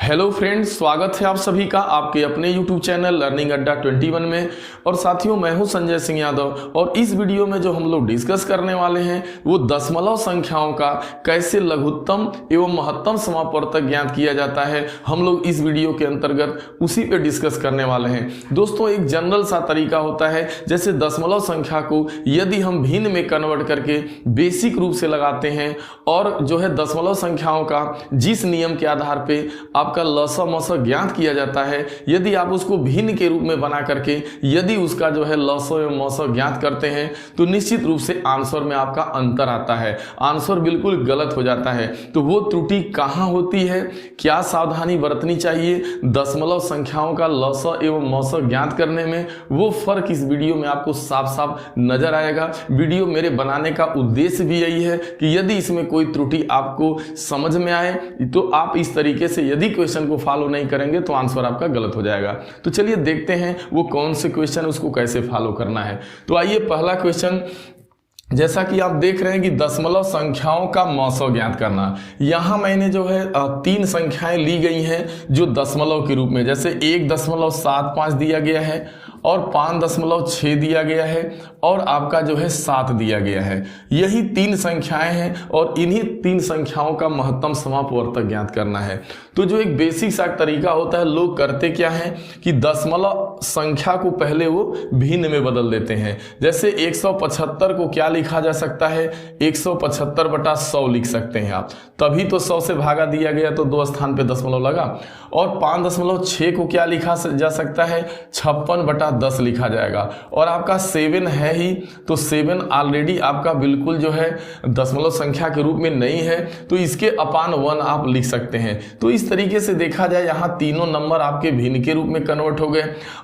Hello friends, स्वागत है आप सभी का आपके अपने यूट्यूब चैनल लर्निंग अड्डा 21 में। और साथियों, मैं हूं संजय सिंह यादव और इस वीडियो में जो हम लोग डिस्कस करने वाले हैं वो दशमलव संख्याओं का कैसे लघुत्तम एवं महत्तम समापवर्तक ज्ञात किया जाता है। हम लोग इस वीडियो के अंतर्गत उसी पे डिस्कस करने वाले हैं। दोस्तों, एक जनरल सा तरीका होता है, जैसे दशमलव संख्या को यदि हम भिन्न में कन्वर्ट करके बेसिक रूप से लगाते हैं और जो है दशमलव संख्याओं का जिस नियम के आधार पे आपका लसा मसा ज्ञात किया जाता है, यदि आप उसको भिन्न के रूप में बना करके यदि उसका जो है लसा एवं मसा ज्ञात करते हैं तो निश्चित रूप से आंसर में आपका अंतर आता है, आंसर बिल्कुल गलत हो जाता है। तो वो त्रुटि कहाँ होती है, क्या सावधानी बरतनी चाहिए दशमलव संख्याओं का लसा एवं मसा ज्ञात करने में, वो फर्क इस वीडियो में आपको साफ साफ नजर आएगा। वीडियो मेरे बनाने का उद्देश्य भी यही है कि यदि इसमें कोई त्रुटि आपको समझ में आए तो आप इस तरीके से यदि क्वेश्चन को फॉलो नहीं करेंगे तो आंसर आपका गलत हो जाएगा। तो चलिए देखते हैं वो कौन से क्वेश्चन, उसको कैसे फॉलो करना है। तो आइए, पहला क्वेश्चन, जैसा कि आप देख रहे हैं कि दशमलव संख्याओं का मौसम ज्ञात करना। यहां मैंने जो है तीन संख्याएं ली गई हैं जो दशमलव के रूप में, जैसे 1.75 दिया गया है और 5.6 दिया गया है और आपका जो है 7 दिया गया है। यही तीन संख्याएं हैं और इन्हीं तीन संख्याओं का महत्तम समापवर्तक ज्ञात करना है। तो जो एक बेसिक सा तरीका होता है, लोग करते क्या है कि दशमलव संख्या को पहले वो भिन्न में बदल देते हैं। जैसे 175 को क्या लिखा जा सकता है, 175/100 लिख सकते हैं आप, तभी तो 100 से भागा दिया गया तो दो स्थान पे दशमलव लगा। और 5.6 को क्या लिखा जा सकता है, 56/10 लिखा जाएगा। और आपका 7 है ही, तो 7 ऑलरेडी आपका बिल्कुल जो है दशमलव संख्या के रूप में नहीं है, तो इसके अपान 1 आप लिख सकते हैं। तो इस तरीके से देखा जाए यहाँ तीनों नंबर आपके भिन्न के रूप में कन्वर्ट हो गए।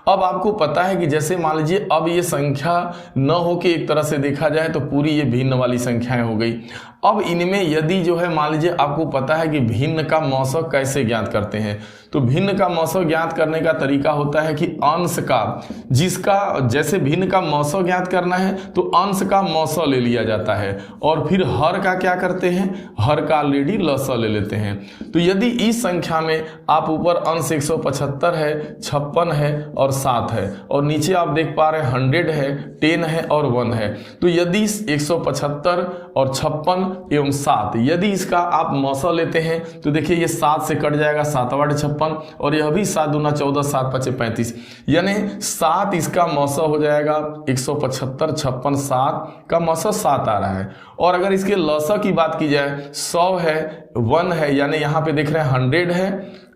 अब आपको पता है कि जैसे मान लीजिए अब ये संख्या न हो के एक तरह से देखा जाए तो पूरी ये भिन्न वाली संख्याएं हो गई। अब इनमें यदि जो है मान लीजिए आपको पता है कि भिन्न का मौसम कैसे ज्ञात करते हैं, तो भिन्न का मौसम ज्ञात करने का तरीका होता है कि अंश का, जिसका जैसे भिन्न का मौसम ज्ञात करना है तो अंश का मौसम ले लिया जाता है और फिर हर का क्या करते हैं, हर का ऑलरेडी लसा ले लेते हैं। तो यदि इस संख्या में आप ऊपर अंश 175 है, 56 है और 7 है और नीचे आप देख पा रहे हैं 100 है, 10 है और 1 है, तो यदि 175 और 56 एवं 7 यदि इसका आप मौसम लेते हैं तो देखिए ये 7 से कट जाएगा, 7/56 और यह भी 7 दूना 14, 7×5 35, यानी 7 इसका मौसम हो जाएगा 175, 56, 7 का मौसम 7 आ रहा है। और अगर इसके लसा की बात की जाए, 100 है, 1 है, यानी यहाँ पे देख रहे हैं 100 है,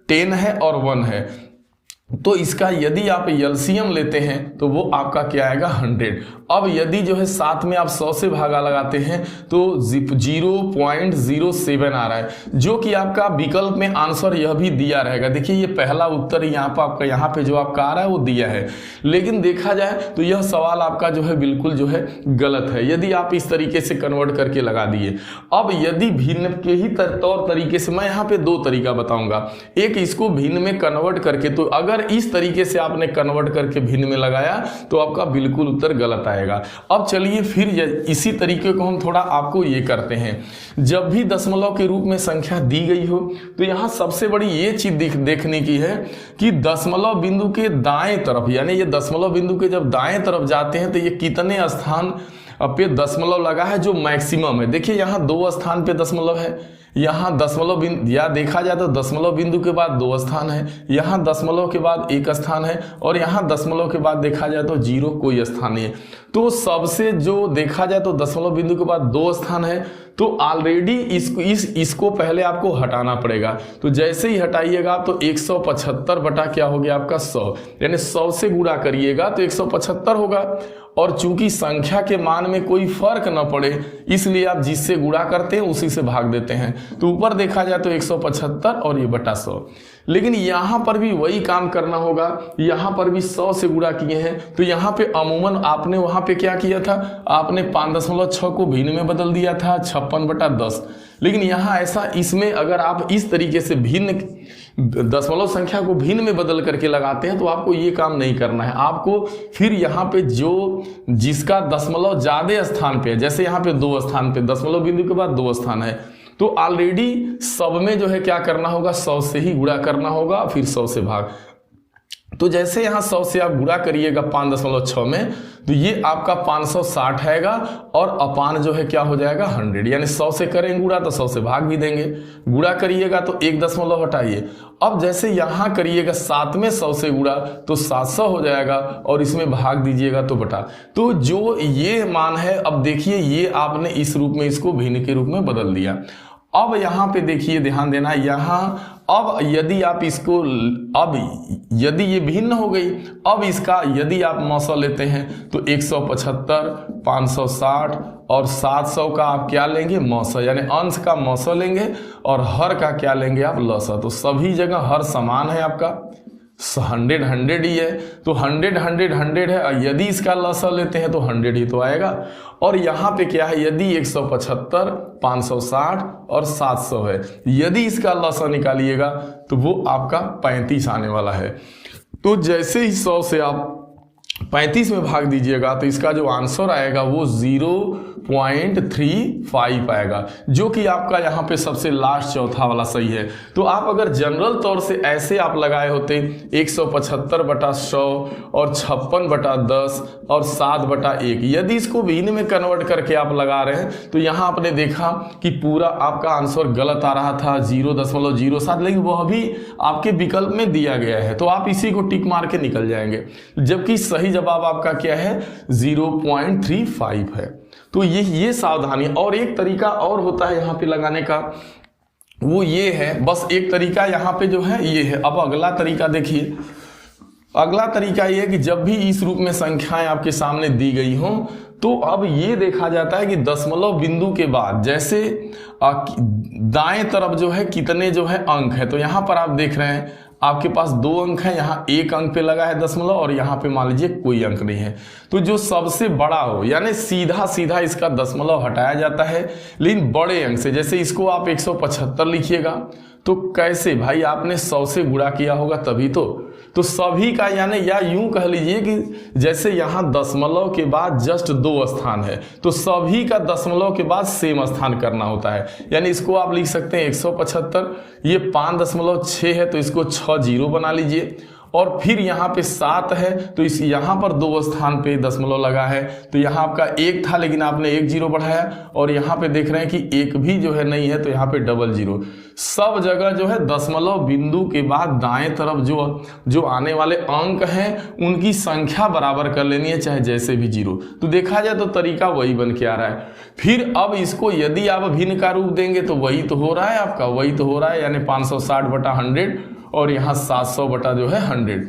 10 है और 1 है, तो इसका यदि आप एलसीएम लेते हैं तो वो आपका क्या आएगा, 100। अब यदि जो है साथ में आप 100 से भागा लगाते हैं तो 0.07 आ रहा है, जो कि आपका विकल्प में आंसर यह भी दिया रहेगा। देखिए ये पहला उत्तर यहाँ पर आपका, यहाँ पे जो आपका आ रहा है वो दिया है, लेकिन देखा जाए तो यह सवाल आपका जो है बिल्कुल जो है गलत है यदि आप इस तरीके से कन्वर्ट करके लगा दिए। अब यदि भिन्न के ही तौर तरीके से, मैं यहाँ पे दो तरीका बताऊंगा, एक इसको भिन्न में कन्वर्ट करके, तो अगर इस तरीके से आपने कन्वर्ट करके भिन्न में लगाया तो आपका बिल्कुल उत्तर गलत आएगा। अब चलिए फिर इसी तरीके को हम थोड़ा आपको ये करते हैं, जब भी दशमलव के रूप में संख्या दी गई हो तो यहां सबसे बड़ी ये चीज देखने की है कि दशमलव बिंदु के दाएं तरफ, यानी ये दशमलव बिंदु के जब दाएं तरफ जाते हैं तो ये कितने स्थान पे दशमलव लगा है जो मैक्सिमम है। देखिए यहाँ 2 स्थान पे दशमलव है, यहाँ दशमलव बिंदु, या देखा जाए तो दशमलव बिंदु के बाद 2 स्थान है, यहाँ दशमलव के बाद 1 स्थान है और यहाँ दशमलव के बाद देखा जाए तो 0 कोई स्थान नहीं है। तो सबसे जो देखा जाए तो दशमलव बिंदु के बाद 2 स्थान है, तो ऑलरेडी इसको पहले आपको हटाना पड़ेगा। तो जैसे ही हटाइएगा तो 175 बटा क्या हो गया आपका 100, यानी 100 से गुणा करिएगा तो 175 होगा। और चूंकि संख्या के मान में कोई फर्क न पड़े इसलिए आप जिससे गुणा करते हैं उसी से भाग देते हैं। तो ऊपर देखा जाए तो 175 और ये बटा 100, लेकिन यहां पर भी वही काम करना होगा, यहां पर भी 100 से गुणा किए हैं तो यहां पे अमूमन आपने वहां पे क्या किया था, आपने 5.6 को भिन्न में बदल दिया था 56/10, लेकिन यहां ऐसा, इसमें अगर आप इस तरीके से भिन्न दशमलव संख्या को भिन्न में बदल करके लगाते हैं तो आपको ये काम नहीं करना है। आपको फिर यहाँ पे जो जिसका दशमलव ज्यादा स्थान पे है, जैसे यहाँ पे 2 स्थान पे दशमलव बिंदु के बाद 2 स्थान है, तो ऑलरेडी सब में जो है क्या करना होगा, 100 से ही गुणा करना होगा, फिर 100 से भाग। तो जैसे यहाँ 100 से आप गुणा करिएगा 5.6 में, तो ये आपका 560 आएगा और अपान जो है क्या हो जाएगा 100, यानी 100 से करेंगे गुणा तो 100 से भाग भी देंगे। गुणा करिएगा तो 1 दशमलव हटाइए। अब जैसे यहाँ करिएगा 7 में 100 से गुणा तो 700 हो जाएगा और इसमें भाग दीजिएगा तो बटा। तो जो ये मान है, अब देखिए ये आपने इस रूप में इसको भिन्न के रूप में बदल दिया। अब यहाँ पे देखिए ध्यान देना, यहाँ अब यदि आप इसको, अब यदि ये भिन्न हो गई, अब इसका यदि आप मौसा लेते हैं तो 175, 560 और 700 का आप क्या लेंगे मौसा, यानी अंश का मौसा लेंगे और हर का क्या लेंगे आप लसा। तो सभी जगह हर समान है आपका, 100 ही है, तो 100 है। यदि इसका लसा लेते हैं तो 100 ही तो आएगा। और यहाँ पे क्या है, यदि 175, 560 और 700 है, यदि इसका लसा निकालिएगा तो वो आपका 35 आने वाला है। तो जैसे ही 100 से आप 35 में भाग दीजिएगा तो इसका जो आंसर आएगा वो 0.35 आएगा, जो कि आपका यहाँ पे सबसे लास्ट चौथा वाला सही है। तो आप अगर जनरल तौर से ऐसे आप लगाए होते 175/100 और 56/10 और 7/1, यदि इसको भिन्न में कन्वर्ट करके आप लगा रहे हैं तो यहाँ आपने देखा कि पूरा आपका आंसर गलत आ रहा था 0.07, लेकिन वह भी आपके विकल्प में दिया गया है, तो आप इसी को टिक मार के निकल जाएंगे, जबकि सही जवाब आपका क्या है 0.35 है। तो ये सावधानी। और एक तरीका और होता है यहाँ पे लगाने का, वो ये है, बस एक तरीका यहाँ पे जो है ये है। अब अगला तरीका देखिए, अगला तरीका ये है कि जब भी इस रूप में संख्याएं आपके सामने दी गई हों तो अब ये देखा जाता है कि दशमलव बिंदु के बाद जैसे दाएं तरफ जो है कितने जो है अंक है। तो यहाँ पर आप देख रहे हैं आपके पास 2 अंक है, यहाँ 1 अंक पे लगा है दशमलव और यहाँ पे मान लीजिए कोई अंक नहीं है। तो जो सबसे बड़ा हो, यानी सीधा सीधा इसका दशमलव हटाया जाता है, लेकिन बड़े अंक से। जैसे इसको आप 175 लिखिएगा तो कैसे भाई, आपने 100 से गुणा किया होगा तभी तो सभी का, यानी या यूं कह लीजिए कि जैसे यहाँ दशमलव के बाद जस्ट 2 स्थान है तो सभी का दशमलव के बाद सेम स्थान करना होता है। यानी इसको आप लिख सकते हैं 175, ये 5.6 है तो इसको 6 0 बना लीजिए, और फिर यहाँ पे 7 है तो इस यहाँ पर 2 स्थान पे दशमलव लगा है, तो यहाँ आपका 1 था लेकिन आपने 1 0 बढ़ाया, और यहाँ पे देख रहे हैं कि 1 भी जो है नहीं है तो यहाँ पे 00। सब जगह जो है दशमलव बिंदु के बाद दाएं तरफ जो आने वाले अंक हैं उनकी संख्या बराबर कर लेनी है, चाहे जैसे भी 0। तो देखा जाए तो तरीका वही बन के आ रहा है। फिर अब इसको यदि आप भिन्न का रूप देंगे तो वही तो हो रहा है आपका, वही तो हो रहा है, यानी 560/100 और यहाँ 700 बटा जो है 100।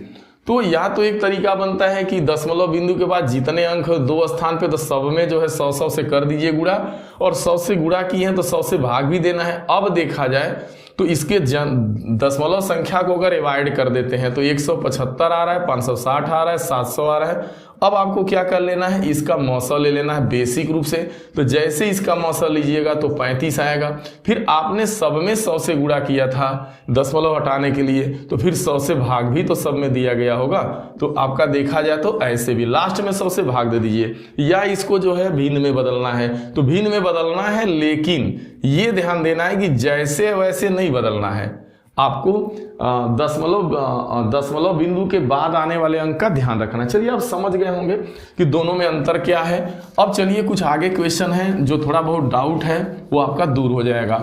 तो या तो एक तरीका बनता है कि दशमलव बिंदु के बाद जितने अंक 2 स्थान पे तो सब में जो है 100 से कर दीजिए गुणा, और 100 से गुणा किए हैं तो 100 से भाग भी देना है। अब देखा जाए तो इसके दशमलव संख्या को अगर डिवाइड कर देते हैं तो 175 आ रहा है, 560 आ रहा है, 700 आ रहा है। अब आपको क्या कर लेना है, इसका मौसा ले लेना है बेसिक रूप से। तो जैसे इसका मौसा लीजिएगा तो 35 आएगा। फिर आपने सब में 100 से गुणा किया था दशमलव हटाने के लिए, तो फिर 100 से भाग भी तो सब में दिया गया होगा। तो आपका देखा जाए तो ऐसे भी लास्ट में 100 से भाग दे दीजिए, या इसको जो है भिन्न में बदलना है तो भिन्न में बदलना है, लेकिन ये ध्यान देना है कि जैसे वैसे नहीं बदलना है। आपको दशमलव बिंदु के बाद आने वाले अंक का ध्यान रखना। चलिए आप समझ गए होंगे कि दोनों में अंतर क्या है। अब चलिए कुछ आगे क्वेश्चन है जो थोड़ा बहुत डाउट है वो आपका दूर हो जाएगा।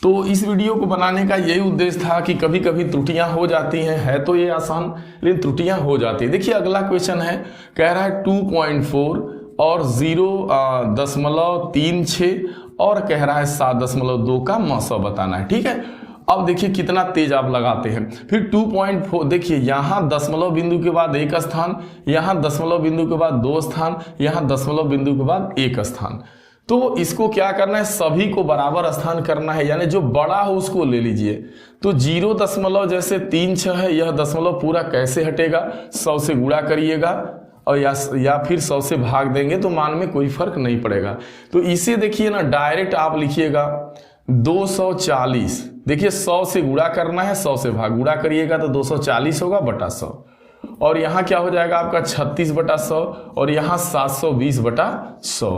तो इस वीडियो को बनाने का यही उद्देश्य था कि कभी कभी त्रुटियां हो जाती हैं, है तो ये आसान लेकिन त्रुटियां हो जाती है। देखिए अगला क्वेश्चन है, कह रहा है 2.4 और 0.36 और कह रहा है 7.2 का मौसा बताना है। ठीक है, अब देखिए कितना तेज आप लगाते हैं। फिर 2.4 देखिए, यहाँ दशमलव बिंदु के बाद 1 स्थान, यहाँ दशमलव बिंदु के बाद 2 स्थान, यहाँ दशमलव बिंदु के बाद 1 स्थान। तो इसको क्या करना है, सभी को बराबर स्थान करना है, यानी जो बड़ा हो उसको ले लीजिए। तो 0.36 है, यह दशमलव पूरा कैसे हटेगा, 100 से गुणा करिएगा और या फिर 100 से भाग देंगे तो मान में कोई फर्क नहीं पड़ेगा। तो इसे देखिए ना, डायरेक्ट आप लिखिएगा 240। देखिए 100 से गुणा करना है, 100 से भाग, गुणा करिएगा तो 240 होगा बटा 100, और यहाँ क्या हो जाएगा आपका 36/100 और यहाँ 720/100।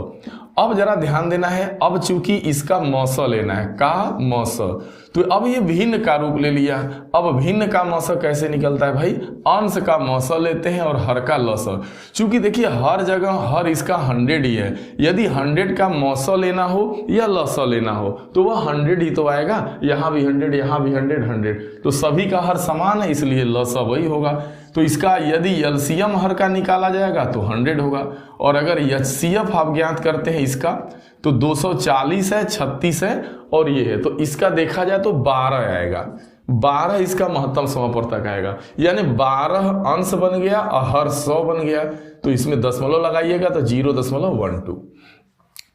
अब जरा ध्यान देना है, अब चूंकि इसका मौसा लेना है, का मौसा, तो अब ये भिन्न का रूप ले लिया। अब भिन्न का मौसा कैसे निकलता है भाई, अंश का मौसा लेते हैं और हर का लसा। चूंकि देखिए हर जगह हर इसका 100 ही है, यदि 100 का मौसा लेना हो या लसा लेना हो तो वह 100 ही तो आएगा, यहाँ भी 100, यहाँ भी 100, तो सभी का हर समान है, इसलिए लसा वही होगा। तो इसका यदि एलसीएम हर का निकाला जाएगा तो 100 होगा, और अगर एचसीएफ आप ज्ञात करते हैं इसका तो 240 है, 36 है और ये है, तो इसका देखा जाए तो 12 आएगा। 12 इसका महत्तम समापवर्तक आएगा, यानी 12 अंश बन गया और हर 100 बन गया। तो इसमें दशमलव लगाइएगा तो 0.12।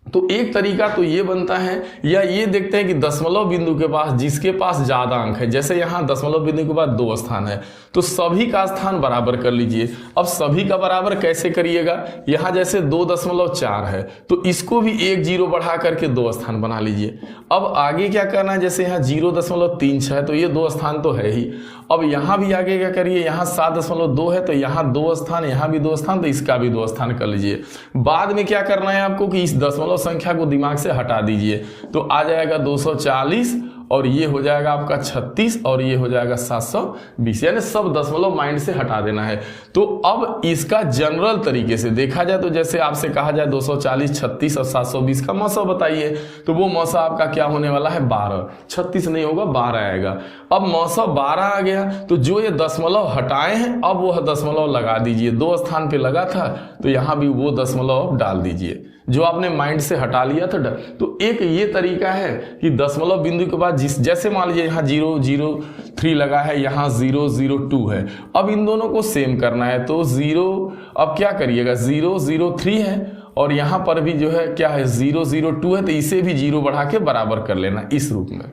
तो एक तरीका तो ये बनता है, या ये देखते हैं कि दशमलव बिंदु के पास जिसके पास ज्यादा अंक है, जैसे यहाँ दशमलव बिंदु के बाद 2 स्थान है तो सभी का स्थान बराबर कर लीजिए। अब सभी का बराबर कैसे करिएगा, यहाँ जैसे 2.4 है तो इसको भी 1 0 बढ़ा करके 2 स्थान बना लीजिए। अब आगे क्या करना है, जैसे यहाँ 0.36 है तो ये 2 स्थान तो है ही। अब यहाँ भी आगे क्या करिए, यहाँ 7.2 है तो यहाँ 2 स्थान, यहाँ भी 2 स्थान, तो इसका भी 2 स्थान कर लीजिए। बाद में क्या करना है आपको कि इस दशमलव संख्या को दिमाग से हटा दीजिए, तो आ जाएगा 240 और ये हो जाएगा आपका 36 और ये हो जाएगा 720, यानी सब दशमलव माइंड से हटा देना है। तो अब इसका जनरल तरीके से देखा जाए तो जैसे आपसे कहा जाए 240, 36 और 720 का मौसा बताइए, तो वो मौसा आपका क्या होने वाला है 12, 36 नहीं होगा 12 आएगा। अब मौसा 12 आ गया तो जो ये दशमलव हटाए हैं अब वो दशमलव लगा दीजिए, 2 स्थान पे लगा था तो यहाँ भी वो दशमलव डाल दीजिए जो आपने माइंड से हटा लिया था। तो एक ये तरीका है कि दशमलव बिंदु के बाद जैसे मान लीजिए यहाँ 003 लगा है, यहाँ 002 है, अब इन दोनों को सेम करना है तो 0, अब क्या करिएगा 003 है और यहाँ पर भी जो है क्या है 002 है तो इसे भी 0 बढ़ा के बराबर कर लेना इस रूप में।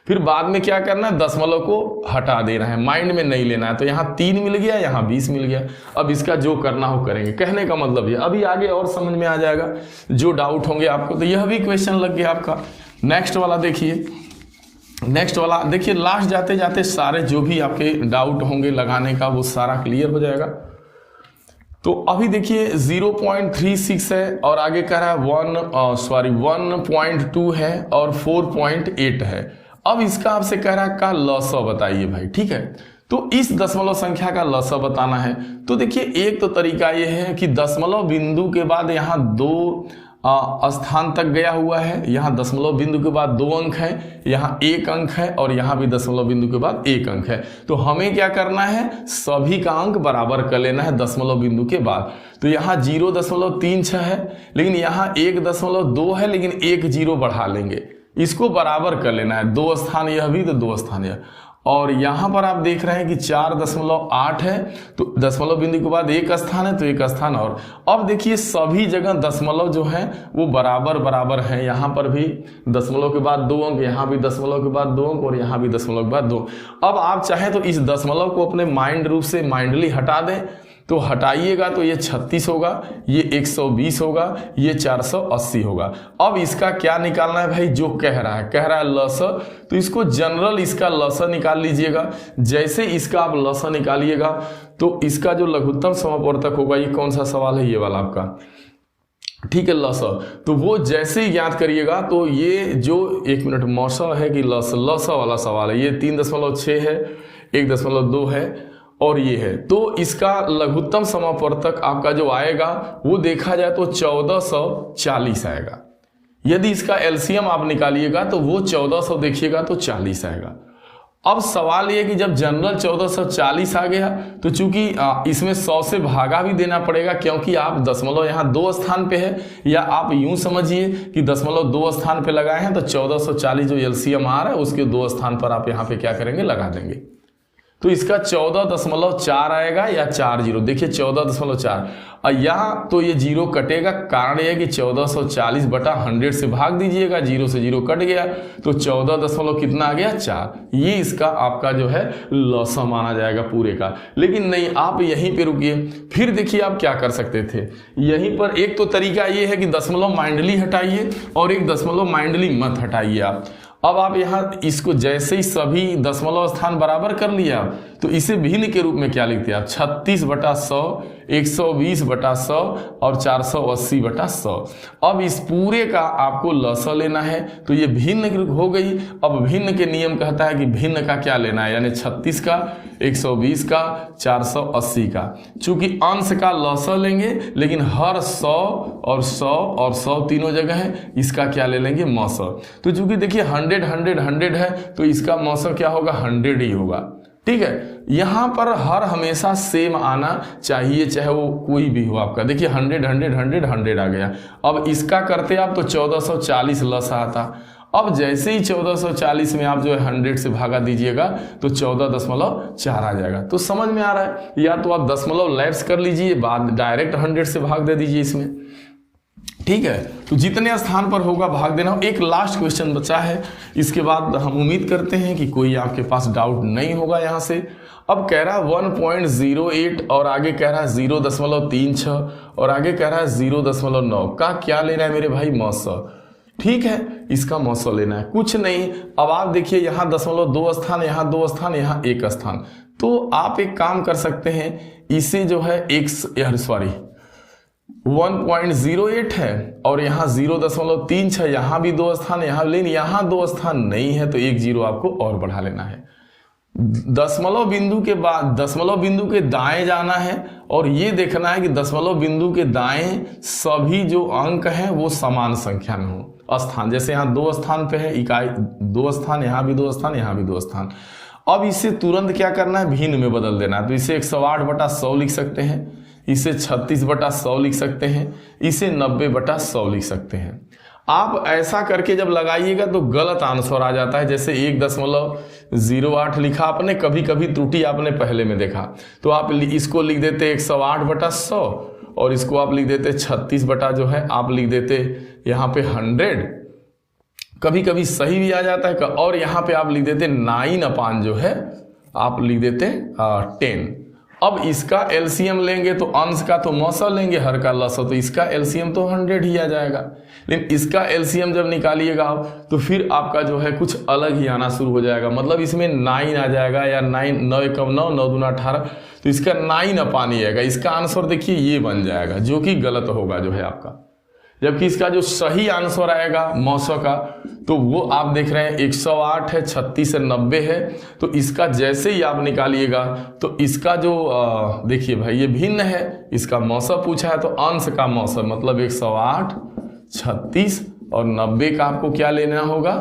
फिर बाद में क्या करना है, दशमलव को हटा देना है, माइंड में नहीं लेना है। तो यहाँ 3 मिल गया, यहाँ 20 मिल गया। अब इसका जो करना हो करेंगे, कहने का मतलब ये अभी आगे और समझ में आ जाएगा। जो डाउट होंगे आपको तो यह भी क्वेश्चन लग गया आपका। नेक्स्ट वाला देखिए, नेक्स्ट वाला देखिए, लास्ट जाते जाते सारे जो भी आपके डाउट होंगे लगाने का वो सारा क्लियर हो जाएगा। तो अभी देखिए 0.36 है और आगे कह रहा है 1.2 है और 4.8 है। अब इसका आपसे कह रहा है का लसा बताइए भाई, ठीक है। तो इस दशमलव संख्या का लसा बताना है तो देखिए एक तो तरीका ये है कि दशमलव बिंदु के बाद यहाँ 2 स्थान तक गया हुआ है, यहाँ दशमलव बिंदु के बाद 2 अंक है, यहाँ 1 अंक है और यहाँ भी दशमलव बिंदु के बाद 1 अंक है। तो हमें क्या करना है, सभी का अंक बराबर कर लेना है दशमलव बिंदु के बाद। तो यहाँ 0.36 है लेकिन यहाँ 1.2 है लेकिन 1 0 बढ़ा लेंगे, इसको बराबर कर लेना है। 2 स्थान यह भी तो 2 स्थान यह, और यहाँ पर आप देख रहे हैं कि 4.8 है तो दशमलव बिंदु के बाद 1 स्थान है तो 1 स्थान और। अब देखिए सभी जगह दशमलव जो है वो बराबर बराबर है, यहाँ पर भी दशमलव के बाद 2 अंक, यहाँ भी दशमलव के बाद 2 अंक और यहाँ भी दशमलव के बाद 2। अब आप चाहें तो इस दशमलव को अपने माइंड रूप से माइंडली हटा दें, तो हटाइएगा तो ये 36 होगा, ये 120 होगा, ये 480 होगा। अब इसका क्या निकालना है भाई, जो कह रहा है लसा, तो इसको जनरल इसका लसा निकाल लीजिएगा। जैसे इसका आप लसा निकालिएगा तो इसका जो लघुत्तम समापवर्तक होगा, ये कौन सा सवाल है, ये वाला आपका, ठीक है, लसा। तो वो जैसे ही ज्ञात करिएगा तो ये जो 1 मिनट मौसा है कि लसा वाला सवाल है, ये 3.6 है, 1.2 है और ये है। तो इसका लघुत्तम समापवर्तक आपका जो आएगा वो देखा जाए तो 1440 आएगा। यदि इसका एलसीएम आप निकालिएगा तो वो 1400 देखिएगा तो 40 आएगा। अब सवाल ये कि जब जनरल 1440 आ गया तो चूंकि इसमें 100 से भागा भी देना पड़ेगा, क्योंकि आप दशमलव यहाँ 2 स्थान पे है, या आप यूं समझिए कि दशमलव 2 स्थान पे लगाए हैं तो 1440 जो एलसीएम आ रहा है उसके 2 स्थान पर आप यहाँ पे क्या करेंगे, लगा देंगे। तो इसका 14.4 आएगा या 40, देखिए 14.4 और यहाँ तो ये 0 कटेगा, कारण यह है कि 1440 बटा 100 से भाग दीजिएगा, 0 से 0 कट गया तो 14 कितना आ गया 4। ये इसका आपका जो है लसा माना जाएगा पूरे का। लेकिन नहीं, आप यहीं पे रुकिए, फिर देखिए आप क्या कर सकते थे। यहीं पर एक तो तरीका ये है कि दशमलव माइंडली हटाइए और एक दशमलव माइंडली मत हटाइए आप। अब आप यहाँ इसको जैसे ही सभी दशमलव स्थान बराबर कर लिया तो इसे भिन्न के रूप में क्या लिखते हैं आप, 36/100 120/100 और 480/100। अब इस पूरे का आपको लसा लेना है, तो ये भिन्न हो गई। अब भिन्न के नियम कहता है कि भिन्न का क्या लेना है, यानी 36 का, 120 का, 480 का। चूंकि अंश का लसा लेंगे, लेकिन हर 100 और 100 और 100 तीनों जगह है, इसका क्या ले लेंगे, मौसा। तो चूंकि देखिए 100 100 100 है, तो इसका मौसा क्या होगा, 100 ही होगा। ठीक है, यहां पर हर हमेशा सेम आना चाहिए, चाहे वो कोई भी हो आपका। देखिए 100 100 100 100 आ गया। अब इसका करते आप तो 1440 लसा आता। अब जैसे ही 1440 में आप जो है 100 से भागा दीजिएगा तो 14.4 आ जाएगा। तो समझ में आ रहा है, या तो आप दशमलव लैप्स कर लीजिए, बाद डायरेक्ट 100 से भाग दे दीजिए इसमें। ठीक है, तो जितने स्थान पर होगा भाग देना। एक लास्ट क्वेश्चन बचा है, इसके बाद हम उम्मीद करते हैं कि कोई आपके पास डाउट नहीं होगा यहां से। अब कह रहा है 1.08 और आगे कह रहा है 0.36 और आगे कह रहा है 0.9 का क्या लेना है मेरे भाई, मौसा। ठीक है, इसका मौसा लेना है, कुछ नहीं। अब आप देखिए यहाँ 0.2 स्थान, यहाँ 2 स्थान, यहाँ 1 स्थान। तो आप एक काम कर सकते हैं, इसे जो है 1.08 है और यहाँ 0.36, यहाँ भी 2 स्थान, यहाँ, लेकिन यहाँ 2 स्थान नहीं है, तो 1 0 आपको और बढ़ा लेना है। दशमलव बिंदु के बाद दशमलव बिंदु के दाएं जाना है और ये देखना है कि दशमलव बिंदु के दाएं सभी जो अंक हैं वो समान संख्या में हो। स्थान जैसे यहाँ 2 स्थान पे है, इकाई 2 स्थान, यहाँ भी 2 स्थान, यहाँ भी 2 स्थान। अब इसे तुरंत क्या करना है, भिन्न में बदल देना है। तो इसे 108/100 लिख सकते हैं, इसे 36/100 लिख सकते हैं, इसे 90/100 लिख सकते हैं। आप ऐसा करके जब लगाइएगा तो गलत आंसर आ जाता है। जैसे 1.08 लिखा आपने, कभी कभी त्रुटि आपने पहले में देखा, तो आप इसको लिख देते 108/100 और इसको आप लिख देते 36 जो है आप लिख देते यहाँ पे 100। कभी कभी सही भी आ जाता है, और यहाँ पे आप लिख देते 9 जो है आप लिख देते 10। अब इसका एलसीएम लेंगे तो अंश का तो मौसा लेंगे, हर का लसा, तो इसका एलसीएम तो 100 ही आ जाएगा। लेकिन इसका एलसीएम जब निकालिएगा आप तो फिर आपका जो है कुछ अलग ही आना शुरू हो जाएगा। मतलब इसमें 9 आ जाएगा, या 9 9 1 9 9 2 18, तो इसका 9 आएगा। इसका आंसर देखिए ये बन जाएगा, जो कि गलत होगा जो है आपका। जबकि इसका जो सही आंसर आएगा मौसा का, तो वो आप देख रहे हैं 108 है, 36 है, 90 है। तो इसका जैसे ही आप निकालिएगा तो इसका जो देखिए भाई ये भिन्न है, इसका मौसा पूछा है तो अंश का मौसा मतलब 108, 36 और 90 का आपको क्या लेना होगा,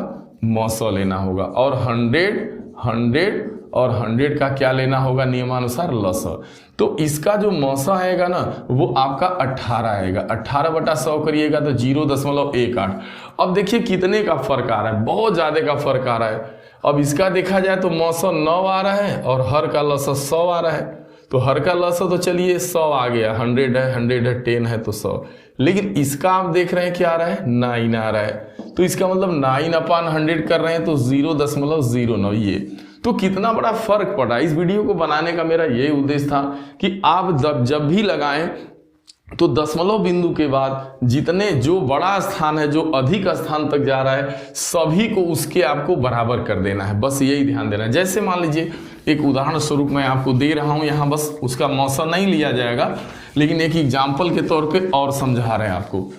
मौसा लेना होगा। और 100 और 100 का क्या लेना होगा, नियमानुसार लसा। तो इसका जो मौसा आएगा ना वो आपका 18 आएगा। 18/100 करिएगा तो 0.18। अब देखिए कितने का फर्क आ रहा है, बहुत ज्यादा का फर्क आ रहा है। अब इसका देखा जाए तो मौसा 9 आ रहा है और हर का लसा 100 आ रहा है। तो हर का लसा तो चलिए 100 आ गया, 100 है, 100 है, 10 है तो 100। लेकिन इसका आप देख रहे हैं क्या आ रहा है, 9 आ रहा है। तो इसका मतलब 9/100 कर रहे हैं तो 0.09 ये। तो कितना बड़ा फर्क पड़ा। इस वीडियो को बनाने का मेरा यही उद्देश्य था कि आप जब भी लगाएं तो दशमलव बिंदु के बाद जितने जो बड़ा स्थान है, जो अधिक स्थान तक जा रहा है, सभी को उसके आपको बराबर कर देना है। बस यही ध्यान देना है। जैसे मान लीजिए एक उदाहरण स्वरूप मैं आपको दे रहा हूं, यहाँ बस उसका मौसा नहीं लिया जाएगा, लेकिन एक एग्जाम्पल के तौर पे और समझा रहे हैं आपको।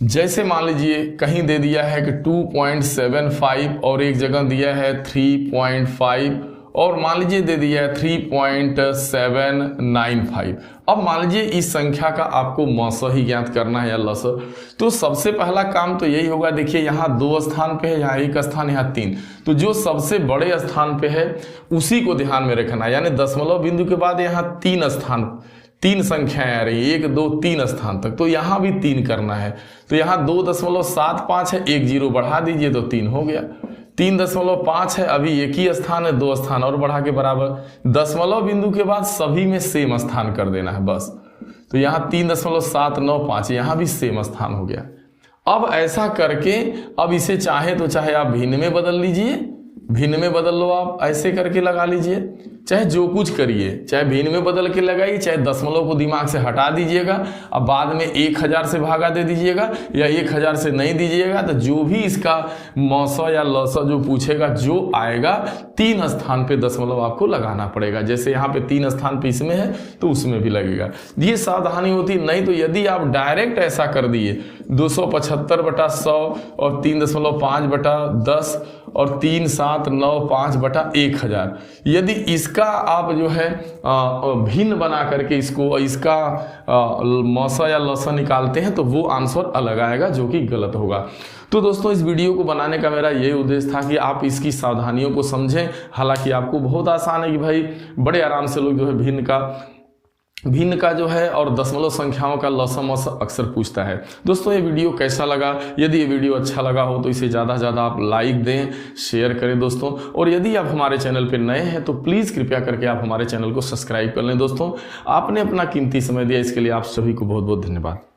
जैसे मान लीजिए कहीं दे दिया है कि 2.75 और एक जगह दिया है 3.5 और मान लीजिए दे दिया है 3.795। अब मान लीजिए इस संख्या का आपको मौसा ही ज्ञात करना है या लसा। तो सबसे पहला काम तो यही होगा, देखिए यहाँ 2 स्थान पे है, यहाँ 1 स्थान, यहाँ 3। तो जो सबसे बड़े स्थान पे है उसी को ध्यान में रखना है। यानी दशमलव बिंदु के बाद यहाँ 3 स्थान, 3 संख्याएं आ रही, 1 2 3 स्थान तक, तो यहाँ भी 3 करना है। तो यहाँ 2.75 है, 1 0 बढ़ा दीजिए तो 3 हो गया। 3.5 है, अभी एक ही स्थान है, 2 स्थान और बढ़ा के बराबर। दशमलव बिंदु के बाद सभी में सेम स्थान कर देना है बस। तो यहाँ 3.795, यहाँ भी सेम स्थान हो गया। अब ऐसा करके अब इसे चाहे तो चाहे आप भिन्न में बदल लीजिए, भिन्न में बदल लो, आप ऐसे करके लगा लीजिए। चाहे जो कुछ करिए, चाहे भिन्न में बदल के लगाइए, चाहे दशमलव को दिमाग से हटा दीजिएगा, अब बाद में 1000 से भागा दे दीजिएगा या 1000 से नहीं दीजिएगा, तो जो भी इसका मौसा या लौसा जो पूछेगा जो आएगा 3 स्थान पे दशमलव आपको लगाना पड़ेगा। जैसे यहाँ पे 3 स्थान पे इसमें है तो उसमें भी लगेगा। ये सावधानी होती, नहीं तो यदि आप डायरेक्ट ऐसा कर दिए 275/100 और 3.5/10 और 3795/1000, यदि इसका आप जो है भिन्न बना करके इसका मौसा या लौसा निकालते हैं तो वो आंसर अलग आएगा, जो कि गलत होगा। तो दोस्तों इस वीडियो को बनाने का मेरा यही उद्देश्य था कि आप इसकी सावधानियों को समझें। हालांकि आपको बहुत आसान है कि भाई बड़े आराम से लोग जो है भिन्न का जो है और दशमलव संख्याओं का लौसा मौसा अक्सर पूछता है। दोस्तों ये वीडियो कैसा लगा? यदि ये वीडियो अच्छा लगा हो तो इसे ज़्यादा से ज़्यादा आप लाइक दें, शेयर करें दोस्तों। और यदि आप हमारे चैनल पर नए हैं तो प्लीज़ कृपया करके आप हमारे चैनल को सब्सक्राइब कर लें। दोस्तों आपने अपना कीमती समय दिया, इसके लिए आप सभी को बहुत बहुत धन्यवाद।